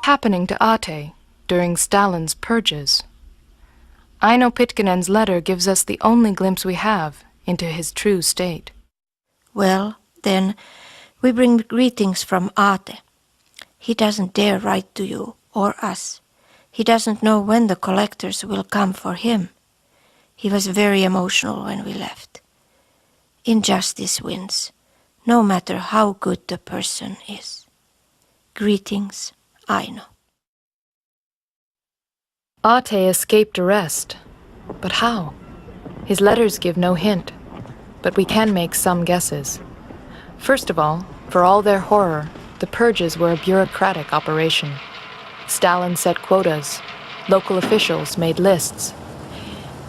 happening to Ate during Stalin's purges? Aino Pitkinen's letter gives us the only glimpse we have into his true state. Well, then, we bring greetings from Ate. He doesn't dare write to you or us. He doesn't know when the collectors will come for him. He was very emotional when we left. Injustice wins, no matter how good the person is. Greetings, Aino. Ate escaped arrest. But how? His letters give no hint, but we can make some guesses. First of all, for all their horror, the purges were a bureaucratic operation. Stalin set quotas. Local officials made lists.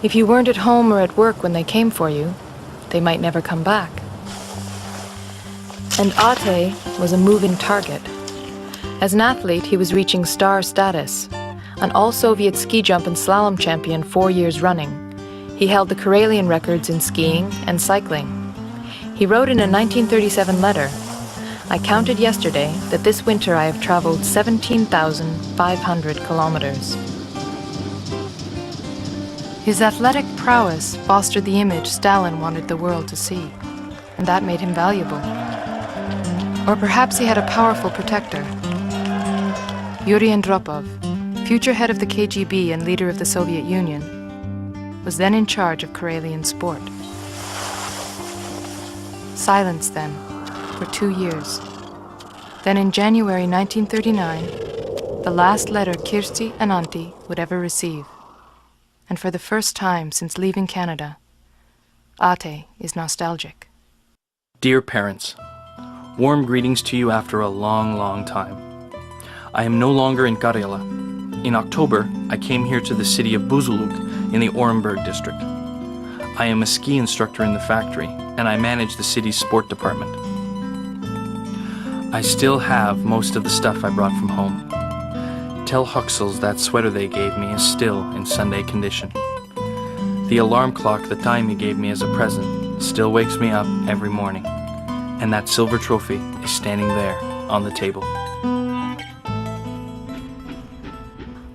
If you weren't at home or at work when they came for you, they might never come back. And Ate was a moving target. As an athlete, he was reaching star status. An all-Soviet ski jump and slalom champion 4 years running. He held the Karelian records in skiing and cycling. He wrote in a 1937 letter, "I counted yesterday that this winter I have traveled 17,500 kilometers." His athletic prowess fostered the image Stalin wanted the world to see, and that made him valuable. Or perhaps he had a powerful protector. Yuri Andropov, future head of the KGB and leader of the Soviet Union, was then in charge of Karelian sport. Silenced then for 2 years. Then in January 1939, the last letter Kirsti and Antti would ever receive. And for the first time since leaving Canada, Ate is nostalgic. Dear parents, warm greetings to you after a long, long time. I am no longer in Karelia. In October, I came here to the city of Buzuluk in the Orenburg district. I am a ski instructor in the factory, and I manage the city's sport department. I still have most of the stuff I brought from home. Tell Huxels that sweater they gave me is still in Sunday condition. The alarm clock the time he gave me as a present still wakes me up every morning, and that silver trophy is standing there on the table.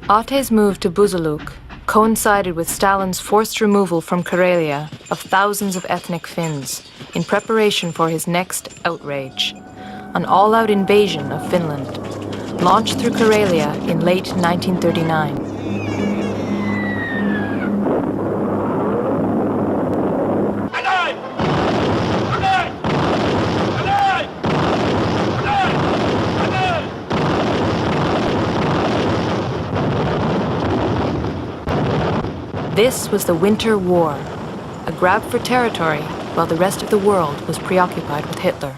Ate's move to Buzuluk coincided with Stalin's forced removal from Karelia of thousands of ethnic Finns in preparation for his next outrage, an all-out invasion of Finland, launched through Karelia in late 1939. This was the Winter War, a grab for territory while the rest of the world was preoccupied with Hitler.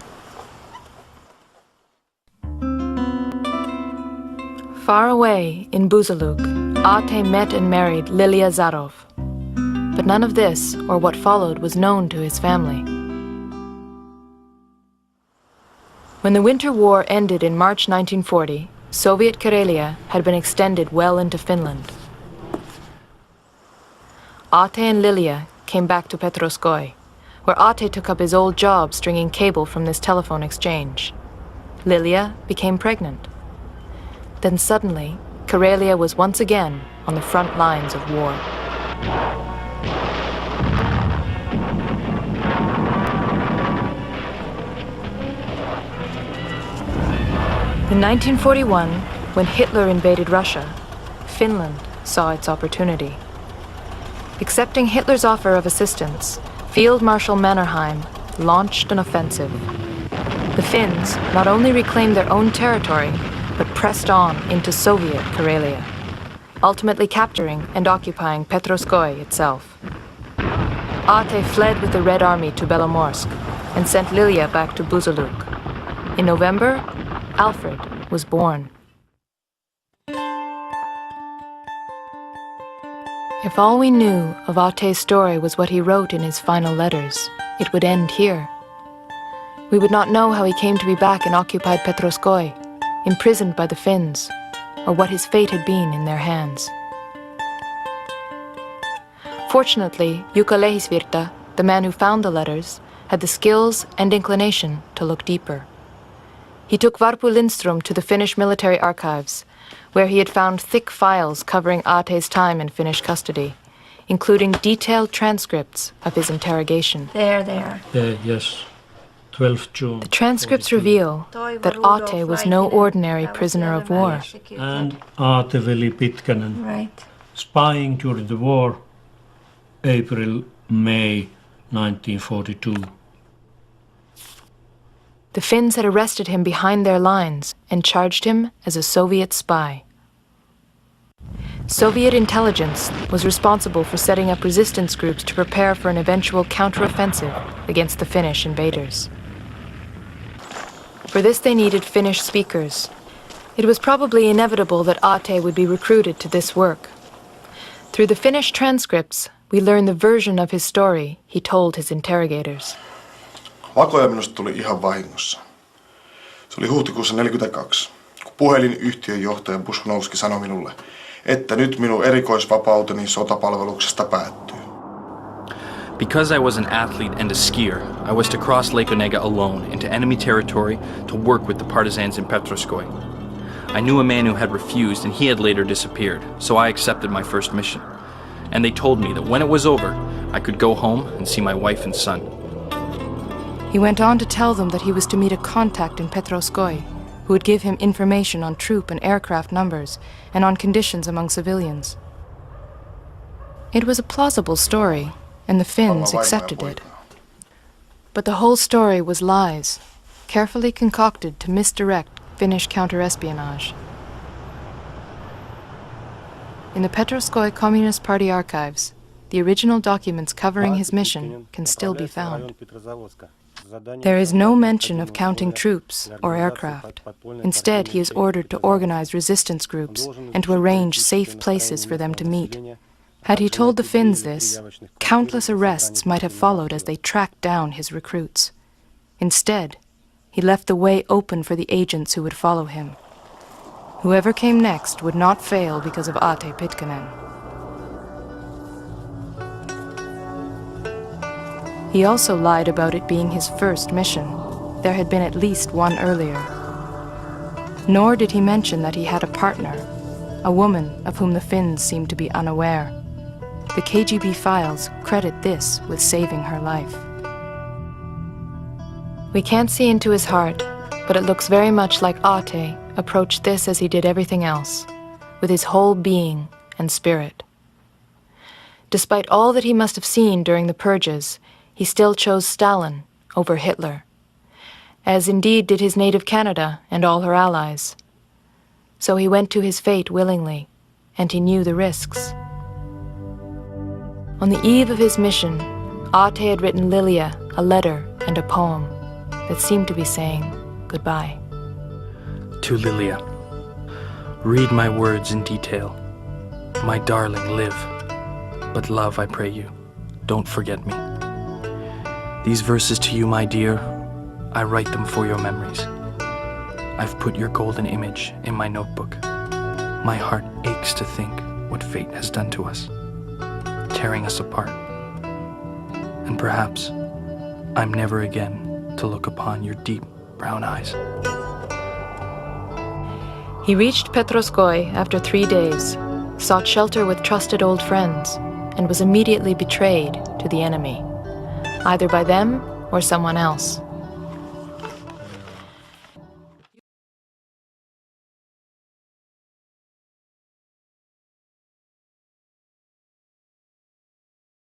Far away in Buzuluk, Ate met and married Lilia Zarov. But none of this, or what followed, was known to his family. When the Winter War ended in March 1940, Soviet Karelia had been extended well into Finland. Ate and Lilia came back to Petroskoi, where Ate took up his old job stringing cable from this telephone exchange. Lilia became pregnant. Then suddenly, Karelia was once again on the front lines of war. In 1941, when Hitler invaded Russia, Finland saw its opportunity. Accepting Hitler's offer of assistance, Field Marshal Mannerheim launched an offensive. The Finns not only reclaimed their own territory, but pressed on into Soviet Karelia, ultimately capturing and occupying Petroskoi itself. Ate fled with the Red Army to Belomorsk and sent Lilia back to Buzuluk. In November, Alfred was born. If all we knew of Ate's story was what he wrote in his final letters, it would end here. We would not know how he came to be back in occupied Petroskoi, imprisoned by the Finns, or what his fate had been in their hands. Fortunately, Jukka Lehisvirta, the man who found the letters, had the skills and inclination to look deeper. He took Varpu Lindström to the Finnish military archives where he had found thick files covering Ate's time in Finnish custody, including detailed transcripts of his interrogation. There. Yes, 12th June. The transcripts reveal that Ate was no ordinary prisoner of war. And Aate Veli Pitkänen, Right. spying during the war, April-May 1942. The Finns had arrested him behind their lines and charged him as a Soviet spy. Soviet intelligence was responsible for setting up resistance groups to prepare for an eventual counteroffensive against the Finnish invaders. For this they needed Finnish speakers. It was probably inevitable that Ate would be recruited to this work. Through the Finnish transcripts, we learn the version of his story he told his interrogators. Vakoja minusta tuli ihan vahingossa. Se oli huhtikuussa 1942, kun puhelinyhtiön johtaja Bushnowski sanoi minulle, että nyt minun erikoisvapauteni sotapalveluksesta päättyy. Because I was an athlete and a skier, I was to cross Lake Onega alone into enemy territory to work with the partisans in Petroskoy. I knew a man who had refused and he had later disappeared, so I accepted my first mission. And they told me that when it was over, I could go home and see my wife and son. He went on to tell them that he was to meet a contact in Petroskoy, who would give him information on troop and aircraft numbers and on conditions among civilians. It was a plausible story, and the Finns accepted it. But the whole story was lies, carefully concocted to misdirect Finnish counterespionage. In the Petroskoy Communist Party archives, the original documents covering his mission can still be found. There is no mention of counting troops or aircraft. Instead, he is ordered to organize resistance groups and to arrange safe places for them to meet. Had he told the Finns this, countless arrests might have followed as they tracked down his recruits. Instead, he left the way open for the agents who would follow him. Whoever came next would not fail because of Ate Pitkänen. He also lied about it being his first mission. There had been at least one earlier. Nor did he mention that he had a partner, a woman of whom the Finns seemed to be unaware. The KGB files credit this with saving her life. We can't see into his heart, but it looks very much like Ate approached this as he did everything else, with his whole being and spirit. Despite all that he must have seen during the purges, he still chose Stalin over Hitler, as indeed did his native Canada and all her allies. So he went to his fate willingly, and he knew the risks. On the eve of his mission, Ate had written Lilia a letter and a poem that seemed to be saying goodbye. To Lilia, read my words in detail. My darling, live. But love, I pray you, don't forget me. These verses to you, my dear, I write them for your memories. I've put your golden image in my notebook. My heart aches to think what fate has done to us, tearing us apart. And perhaps I'm never again to look upon your deep brown eyes. He reached Petroskoy after 3 days, sought shelter with trusted old friends, and was immediately betrayed to the enemy, either by them or someone else.